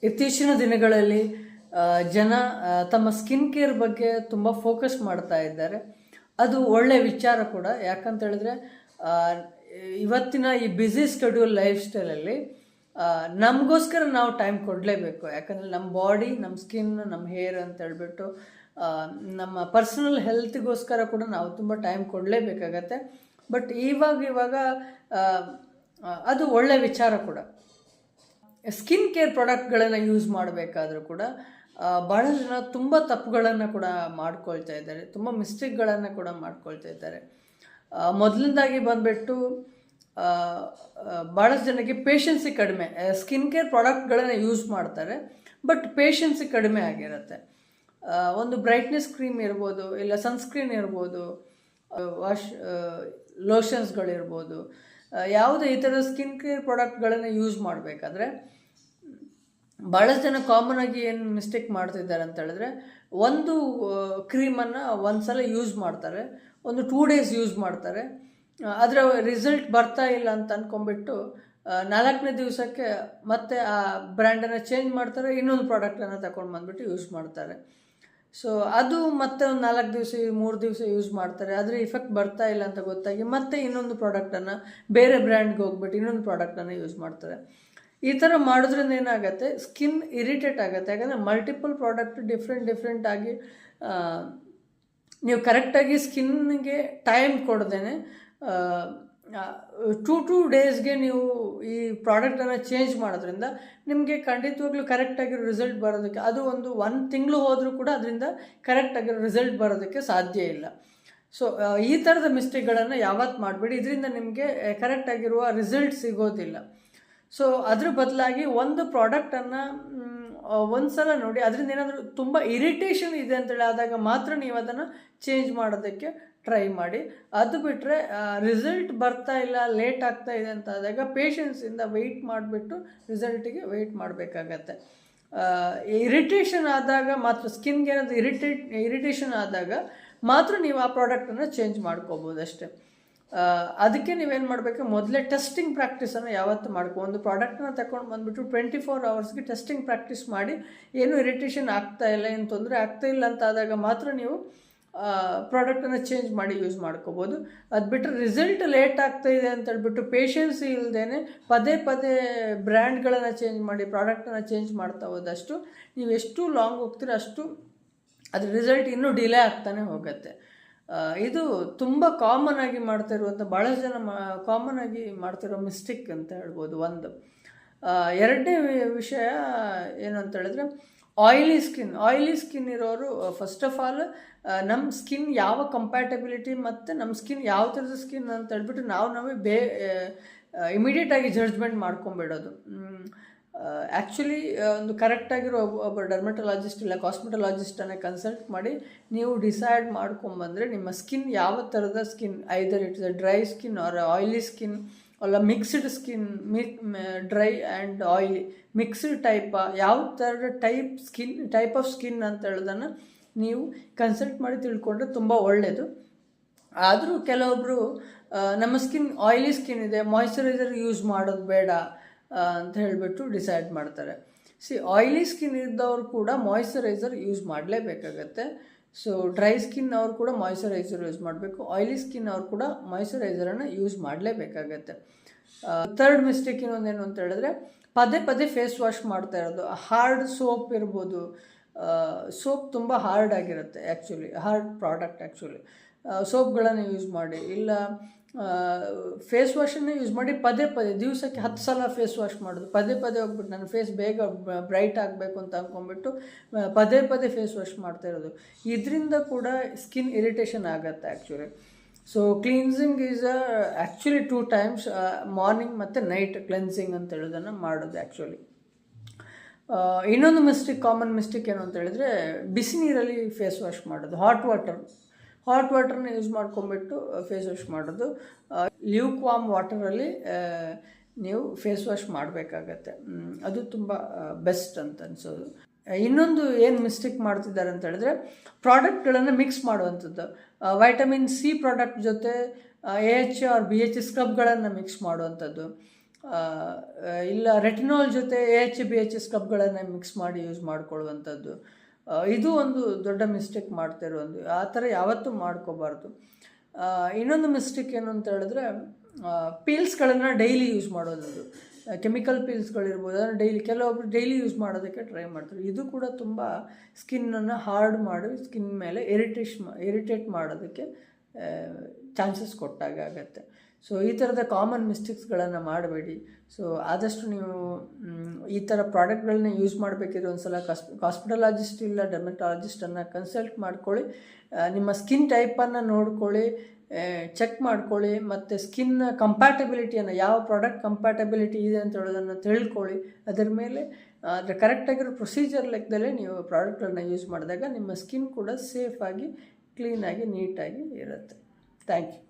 ಇತ್ತೀಚಿನ ದಿನಗಳಲ್ಲಿ ಜನ ತಮ್ಮ ಸ್ಕಿನ್ ಕೇರ್ ಬಗ್ಗೆ ತುಂಬ ಫೋಕಸ್ ಮಾಡ್ತಾ ಇದ್ದಾರೆ. ಅದು ಒಳ್ಳೆಯ ವಿಚಾರ ಕೂಡ. ಯಾಕಂತ ಹೇಳಿದ್ರೆ ಇವತ್ತಿನ ಈ ಬ್ಯುಸಿ ಸ್ಕೆಡ್ಯೂಲ್ ಲೈಫ್ ಸ್ಟೈಲಲ್ಲಿ ನಮಗೋಸ್ಕರ ನಾವು ಟೈಮ್ ಕೊಡಲೇಬೇಕು. ಯಾಕಂದರೆ ನಮ್ಮ ಬಾಡಿ, ನಮ್ಮ ಸ್ಕಿನ್, ನಮ್ಮ ಹೇರ್ ಅಂತ ಹೇಳ್ಬಿಟ್ಟು ನಮ್ಮ ಪರ್ಸನಲ್ ಹೆಲ್ತ್ಗೋಸ್ಕರ ಕೂಡ ನಾವು ತುಂಬ ಟೈಮ್ ಕೊಡಲೇಬೇಕಾಗತ್ತೆ. ಬಟ್ ಇವಾಗ ಅದು ಒಳ್ಳೆಯ ವಿಚಾರ ಕೂಡ. ಸ್ಕಿನ್ ಕೇರ್ ಪ್ರಾಡಕ್ಟ್ಗಳನ್ನು ಯೂಸ್ ಮಾಡಬೇಕಾದ್ರೂ ಕೂಡ ಭಾಳ ಜನ ತುಂಬ ತಪ್ಪುಗಳನ್ನು ಕೂಡ ಮಾಡ್ಕೊಳ್ತಾ ಇದ್ದಾರೆ, ತುಂಬ ಮಿಸ್ಟೇಕ್ಗಳನ್ನು ಕೂಡ ಮಾಡ್ಕೊಳ್ತಾ ಇದ್ದಾರೆ. ಮೊದಲನೇದಾಗಿ ಬಂದುಬಿಟ್ಟು ಭಾಳಷ್ಟು ಜನಕ್ಕೆ ಪೇಷನ್ಸಿ ಕಡಿಮೆ. ಸ್ಕಿನ್ ಕೇರ್ ಪ್ರಾಡಕ್ಟ್ಗಳನ್ನು ಯೂಸ್ ಮಾಡ್ತಾರೆ, ಬಟ್ ಪೇಷನ್ಸಿ ಕಡಿಮೆ ಆಗಿರುತ್ತೆ. ಒಂದು ಬ್ರೈಟ್ನೆಸ್ ಕ್ರೀಮ್ ಇರ್ಬೋದು, ಇಲ್ಲ ಸನ್ಸ್ಕ್ರೀನ್ ಇರ್ಬೋದು, ಲೋಷನ್ಸ್ಗಳಿರ್ಬೋದು, ಯಾವುದೇ ಈ ಥರದ ಸ್ಕಿನ್ ಕೇರ್ ಪ್ರಾಡಕ್ಟ್ಗಳನ್ನು ಯೂಸ್ ಮಾಡಬೇಕಾದ್ರೆ ಭಾಳಷ್ಟು ಜನ ಕಾಮನ್ ಆಗಿ ಏನು ಮಿಸ್ಟೇಕ್ ಮಾಡ್ತಿದ್ದಾರೆ ಅಂತ ಹೇಳಿದ್ರೆ, ಒಂದು ಕ್ರೀಮನ್ನು ಒಂದು ಸಲ ಯೂಸ್ ಮಾಡ್ತಾರೆ, ಒಂದು 2 days ಯೂಸ್ ಮಾಡ್ತಾರೆ, ಅದರ ರಿಸಲ್ಟ್ ಬರ್ತಾ ಇಲ್ಲ ಅಂತ ಅಂದ್ಕೊಂಡ್ಬಿಟ್ಟು 4ನೇ ದಿವಸಕ್ಕೆ ಮತ್ತೆ ಆ ಬ್ರ್ಯಾಂಡನ್ನು ಚೇಂಜ್ ಮಾಡ್ತಾರೆ, ಇನ್ನೊಂದು ಪ್ರಾಡಕ್ಟನ್ನು ತಗೊಂಡು ಬಂದುಬಿಟ್ಟು ಯೂಸ್ ಮಾಡ್ತಾರೆ. ಸೊ ಅದು ಮತ್ತೆ ಒಂದು 4 ದಿವಸ 3 ದಿವಸ ಯೂಸ್ ಮಾಡ್ತಾರೆ, ಅದರ ಇಫೆಕ್ಟ್ ಬರ್ತಾ ಇಲ್ಲ ಅಂತ ಗೊತ್ತಾಗಿ ಮತ್ತೆ ಇನ್ನೊಂದು ಪ್ರಾಡಕ್ಟನ್ನು, ಬೇರೆ ಬ್ರ್ಯಾಂಡ್ಗೆ ಹೋಗ್ಬಿಟ್ಟು ಇನ್ನೊಂದು ಪ್ರಾಡಕ್ಟನ್ನು ಯೂಸ್ ಮಾಡ್ತಾರೆ. ಈ ಥರ ಮಾಡೋದ್ರಿಂದ ಏನಾಗುತ್ತೆ, ಸ್ಕಿನ್ ಇರಿಟೇಟ್ ಆಗುತ್ತೆ. ಯಾಕಂದರೆ ಮಲ್ಟಿಪಲ್ ಪ್ರಾಡಕ್ಟ್ ಡಿಫ್ರೆಂಟ್ ಆಗಿ ನೀವು ಕರೆಕ್ಟಾಗಿ ಸ್ಕಿನ್ಗೆ ಟೈಮ್ ಕೊಡ್ದೇನೆ 2 ಡೇಸ್ಗೆ ನೀವು ಈ ಪ್ರಾಡಕ್ಟನ್ನು ಚೇಂಜ್ ಮಾಡೋದ್ರಿಂದ ನಿಮಗೆ ಖಂಡಿತವಾಗ್ಲೂ ಕರೆಕ್ಟಾಗಿರೋ ರಿಸಲ್ಟ್ ಬರೋದಕ್ಕೆ, ಅದು ಒಂದು ತಿಂಗಳು ಹೋದರೂ ಕೂಡ ಅದರಿಂದ ಕರೆಕ್ಟಾಗಿರೋ ರಿಸಲ್ಟ್ ಬರೋದಕ್ಕೆ ಸಾಧ್ಯ ಇಲ್ಲ. ಸೊ ಈ ಥರದ ಮಿಸ್ಟೇಕ್ಗಳನ್ನು ಯಾವತ್ತು ಮಾಡಬೇಡಿ, ಇದರಿಂದ ನಿಮಗೆ ಕರೆಕ್ಟಾಗಿರುವ ರಿಸಲ್ಟ್ ಸಿಗೋದಿಲ್ಲ. ಸೊ ಅದ್ರ ಬದಲಾಗಿ ಒಂದು ಪ್ರಾಡಕ್ಟನ್ನು ಒಂದು ಸಲ ನೋಡಿ, ಅದರಿಂದ ಏನಾದರೂ ತುಂಬ ಇರಿಟೇಷನ್ ಇದೆ ಅಂತೇಳಿ ಆದಾಗ ಮಾತ್ರ ನೀವು ಅದನ್ನು ಚೇಂಜ್ ಮಾಡೋದಕ್ಕೆ ಟ್ರೈ ಮಾಡಿ. ಅದು ಬಿಟ್ಟರೆ ರಿಸಲ್ಟ್ ಬರ್ತಾ ಇಲ್ಲ, ಲೇಟ್ ಆಗ್ತಾ ಇದೆ ಅಂತ ಆದಾಗ ಪೇಷನ್ಸಿಂದ ವೆಯ್ಟ್ ಮಾಡಿಬಿಟ್ಟು ರಿಸಲ್ಟಿಗೆ ವೆಯ್ಟ್ ಮಾಡಬೇಕಾಗತ್ತೆ. ಇರಿಟೇಷನ್ ಆದಾಗ ಮಾತ್ರ, ಸ್ಕಿನ್ಗೆ ಏನಾದರೂ ಇರಿಟೇಷನ್ ಆದಾಗ ಮಾತ್ರ ನೀವು ಆ ಪ್ರಾಡಕ್ಟನ್ನು ಚೇಂಜ್ ಮಾಡ್ಕೋಬೋದು ಅಷ್ಟೇ. ಅದಕ್ಕೆ ನೀವೇನು ಮಾಡಬೇಕು, ಮೊದಲೇ ಟೆಸ್ಟಿಂಗ್ ಪ್ರಾಕ್ಟೀಸನ್ನು ಯಾವತ್ತು ಒಂದು ಪ್ರಾಡಕ್ಟನ್ನ ತಗೊಂಡು ಬಂದುಬಿಟ್ಟು 24 hours ಟೆಸ್ಟಿಂಗ್ ಪ್ರಾಕ್ಟೀಸ್ ಮಾಡಿ, ಏನು ಇರಿಟೇಷನ್ ಆಗ್ತಾ ಇಲ್ಲ, ಏನು ತೊಂದರೆ ಆಗ್ತಾ ಇಲ್ಲ ಅಂತ ಆದಾಗ ಮಾತ್ರ ನೀವು ಪ್ರಾಡಕ್ಟನ್ನು ಚೇಂಜ್ ಮಾಡಿ ಯೂಸ್ ಮಾಡ್ಕೋಬೋದು. ಅದು ಬಿಟ್ಟರೆ ರಿಸಲ್ಟ್ ಲೇಟ್ ಆಗ್ತಾ ಇದೆ ಅಂತ ಹೇಳ್ಬಿಟ್ಟು ಪೇಷನ್ಸಿ ಇಲ್ಲದೇ ಪದೇ ಬ್ರ್ಯಾಂಡ್ಗಳನ್ನು ಚೇಂಜ್ ಮಾಡಿ ಪ್ರಾಡಕ್ಟನ್ನು ಚೇಂಜ್ ಮಾಡ್ತಾ ಹೋದಷ್ಟು ನೀವು ಎಷ್ಟು ಲಾಂಗ್ ಹೋಗ್ತೀರ ಅಷ್ಟು ಅದ್ರ ರಿಸಲ್ಟ್ ಇನ್ನೂ ಡಿಲೇ ಆಗ್ತಾನೆ ಹೋಗುತ್ತೆ. ಇದು ತುಂಬ ಕಾಮನ್ ಆಗಿ ಮಾಡ್ತಾ ಇರುವಂಥ, ಭಾಳಷ್ಟು ಜನ ಕಾಮನ್ ಆಗಿ ಮಾಡ್ತಿರೋ ಮಿಸ್ಟೇಕ್ ಅಂತ ಹೇಳ್ಬೋದು. ಒಂದು ಎರಡನೇ ವಿಷಯ ಏನು ಅಂತ ಹೇಳಿದ್ರೆ, ಆಯಿಲಿ ಸ್ಕಿನ್ ಇರೋರು ಫಸ್ಟ್ ಆಫ್ ಆಲ್ ನಮ್ಮ ಸ್ಕಿನ್ ಯಾವ ಕಂಪ್ಯಾಟಬಿಲಿಟಿ ಮತ್ತು ನಮ್ಮ ಸ್ಕಿನ್ ಯಾವ ಥರದ ಸ್ಕಿನ್ ಅಂತ ಹೇಳ್ಬಿಟ್ಟು ನಾವೇ ಇಮಿಡಿಯೇಟಾಗಿ ಜಡ್ಜ್ಮೆಂಟ್ ಮಾಡ್ಕೊಂಬಿಡೋದು. ಆ್ಯಕ್ಚುಲಿ ಒಂದು ಕರೆಕ್ಟಾಗಿರೋ ಒಬ್ಬ ಡರ್ಮಟೊಲಾಜಿಸ್ಟ್ ಇಲ್ಲ ಕಾಸ್ಮೆಟೊಲಾಜಿಸ್ಟನ್ನು ಕನ್ಸಲ್ಟ್ ಮಾಡಿ ನೀವು ಡಿಸೈಡ್ ಮಾಡ್ಕೊಂಬಂದರೆ ನಿಮ್ಮ ಸ್ಕಿನ್ ಯಾವ ಥರದ skin, either it's dry skin or oily skin ಅಲ್ಲ mixed skin, dry and oily mixed ಯಾವ ಥರದ ಟೈಪ್ ಆಫ್ ಸ್ಕಿನ್ ಅಂತ ಹೇಳೋದನ್ನು ನೀವು ಕನ್ಸಲ್ಟ್ ಮಾಡಿ ತಿಳ್ಕೊಂಡ್ರೆ ತುಂಬ ಒಳ್ಳೆಯದು. ಆದರೂ ಕೆಲವೊಬ್ಬರು ನಮ್ಮ ಸ್ಕಿನ್ ಆಯಿಲಿ ಸ್ಕಿನ್ ಇದೆ, ಮಾಯ್ಶ್ಚರೈಸರ್ ಯೂಸ್ ಮಾಡೋದು ಬೇಡ ಅಂತ ಹೇಳಿಬಿಟ್ಟು ಡಿಸೈಡ್ ಮಾಡ್ತಾರೆ. ಆಯಿಲಿ ಸ್ಕಿನ್ ಇದ್ದವರು ಕೂಡ ಮಾಯ್ಶ್ಚರೈಸರ್ ಯೂಸ್ ಮಾಡಲೇಬೇಕಾಗತ್ತೆ. ಸೊ ಡ್ರೈ ಸ್ಕಿನ್ ಅವ್ರು ಕೂಡ ಮಾಯ್ಶ್ಚರೈಸರ್ ಯೂಸ್ ಮಾಡಬೇಕು, ಆಯಿಲಿ ಸ್ಕಿನ್ ಅವ್ರು ಕೂಡ ಮಾಯ್ಶ್ಚರೈಸರನ್ನು ಯೂಸ್ ಮಾಡಲೇಬೇಕಾಗತ್ತೆ. ಥರ್ಡ್ ಮಿಸ್ಟೇಕ್ ಇನ್ನೊಂದೇನು ಅಂತ ಹೇಳಿದ್ರೆ, ಪದೇ ಫೇಸ್ ವಾಶ್ ಮಾಡ್ತಾ ಇರೋದು. ಹಾರ್ಡ್ ಸೋಪ್ ಇರ್ಬೋದು, ಸೋಪ್ ತುಂಬ ಹಾರ್ಡ್ ಆಗಿರುತ್ತೆ, ಹಾರ್ಡ್ ಪ್ರಾಡಕ್ಟ್ ಸೋಪ್ಗಳನ್ನು ಯೂಸ್ ಮಾಡಿ, ಇಲ್ಲ ಫೇಸ್ ವಾಶನ್ನು ಯೂಸ್ ಮಾಡಿ ಪದೇ ದಿವಸಕ್ಕೆ 10 ಸಲ ಫೇಸ್ ವಾಶ್ ಮಾಡೋದು. ಪದೇ ಹೋಗ್ಬಿಟ್ಟು ನನ್ನ ಫೇಸ್ ಬೇಗ ಬ್ರೈಟ್ ಆಗಬೇಕು ಅಂತ ಅಂದ್ಕೊಂಡ್ಬಿಟ್ಟು ಪದೇ ಫೇಸ್ ವಾಶ್ ಮಾಡ್ತಾ ಇರೋದು. ಇದರಿಂದ ಕೂಡ ಸ್ಕಿನ್ ಇರಿಟೇಷನ್ ಆಗುತ್ತೆ so cleansing is actually 2 times, morning ಮತ್ತು ನೈಟ್ ಕ್ಲೆನ್ಸಿಂಗ್ ಅಂತ ಹೇಳೋದನ್ನು ಮಾಡೋದು. ಇನ್ನೊಂದು ಕಾಮನ್ ಮಿಸ್ಟೇಕ್ ಏನು ಅಂತ ಹೇಳಿದ್ರೆ, ಬಿಸಿ ನೀರಲ್ಲಿ ಫೇಸ್ ವಾಶ್ ಮಾಡೋದು. ಹಾಟ್ ವಾಟರ್ನ ಯೂಸ್ ಮಾಡ್ಕೊಂಬಿಟ್ಟು ಫೇಸ್ ವಾಶ್ ಮಾಡೋದು. ಲ್ಯೂಕ್ ವಾರ್ಮ್ ವಾಟರಲ್ಲಿ ನೀವು ಫೇಸ್ ವಾಶ್ ಮಾಡಬೇಕಾಗತ್ತೆ. ಅದು ತುಂಬ ಬೆಸ್ಟ್ ಅಂತ ಅನಿಸೋದು. ಇನ್ನೊಂದು ಏನು ಮಿಸ್ಟೇಕ್ ಮಾಡ್ತಿದ್ದಾರೆ ಅಂತ ಹೇಳಿದ್ರೆ, ಪ್ರಾಡಕ್ಟ್ಗಳನ್ನು ಮಿಕ್ಸ್ ಮಾಡುವಂಥದ್ದು. ವೈಟಮಿನ್ ಸಿ ಪ್ರಾಡಕ್ಟ್ ಜೊತೆ AHA ಆರ್ BHA ಸ್ಕ್ರಬ್ಗಳನ್ನು ಮಿಕ್ಸ್ ಮಾಡುವಂಥದ್ದು. ಇಲ್ಲ ರೆಟಿನಾಲ್ ಜೊತೆ AHA/BHA ಸ್ಕ್ರಬ್ಗಳನ್ನು ಮಿಕ್ಸ್ ಮಾಡಿ ಯೂಸ್ ಮಾಡ್ಕೊಳ್ಳುವಂಥದ್ದು, ಇದು ಒಂದು ದೊಡ್ಡ ಮಿಸ್ಟೇಕ್ ಮಾಡ್ತಿರೋ ಒಂದು, ಆ ಥರ ಯಾವತ್ತೂ ಮಾಡ್ಕೋಬಾರ್ದು. ಇನ್ನೊಂದು ಮಿಸ್ಟೇಕ್ ಏನು ಅಂತ ಹೇಳಿದ್ರೆ, ಪೀಲ್ಸ್ಗಳನ್ನು ಡೈಲಿ ಯೂಸ್ ಮಾಡೋದು, ಕೆಮಿಕಲ್ ಪೀಲ್ಸ್ಗಳಿರ್ಬೋದು, ಅದನ್ನು ಕೆಲವೊಬ್ರು ಡೈಲಿ ಯೂಸ್ ಮಾಡೋದಕ್ಕೆ ಟ್ರೈ ಮಾಡ್ತಾರೆ. ಇದು ಕೂಡ ತುಂಬ ಸ್ಕಿನ್ನನ್ನು ಹಾರ್ಡ್ ಮಾಡಿ ಸ್ಕಿನ್ ಮೇಲೆ ಇರಿಟೇಟ್ ಮಾಡೋದಕ್ಕೆ ಚಾನ್ಸಸ್ ಕೊಟ್ಟಾಗ ಆಗುತ್ತೆ. ಸೊ ಈ ಥರದ ಕಾಮನ್ ಮಿಸ್ಟೇಕ್ಸ್ಗಳನ್ನು ಮಾಡಬೇಡಿ. ಸೊ ಆದಷ್ಟು ನೀವು ಈ ಥರ ಪ್ರಾಡಕ್ಟ್ಗಳನ್ನ ಯೂಸ್ ಮಾಡಬೇಕಿದ್ರೆ ಒಂದು ಸಲ ಹಾಸ್ಪಿಟಲಾಜಿಸ್ಟ್ ಇಲ್ಲ ಡೆರ್ಮಟಾಲಜಿಸ್ಟನ್ನು ಕನ್ಸಲ್ಟ್ ಮಾಡ್ಕೊಳ್ಳಿ. ನಿಮ್ಮ ಸ್ಕಿನ್ ಟೈಪನ್ನು ನೋಡ್ಕೊಳ್ಳಿ, ಚೆಕ್ ಮಾಡ್ಕೊಳ್ಳಿ, ಮತ್ತು ಸ್ಕಿನ್ ಕಂಪ್ಯಾಟಬಿಲಿಟಿಯನ್ನು, ಯಾವ ಪ್ರಾಡಕ್ಟ್ ಕಂಪ್ಯಾಟಬಿಲಿಟಿ ಇದೆ ಅಂತ ಹೇಳೋದನ್ನು ತಿಳ್ಕೊಳ್ಳಿ. ಅದರ ಮೇಲೆ ಅದರ ಕರೆಕ್ಟಾಗಿರೋ ಪ್ರೊಸೀಜರ್ ಲೆಕ್ಕದಲ್ಲೇ ನೀವು ಪ್ರಾಡಕ್ಟ್ಗಳನ್ನ ಯೂಸ್ ಮಾಡಿದಾಗ ನಿಮ್ಮ ಸ್ಕಿನ್ ಕೂಡ ಸೇಫಾಗಿ, ಕ್ಲೀನಾಗಿ, ನೀಟಾಗಿ ಇರುತ್ತೆ. Thank you.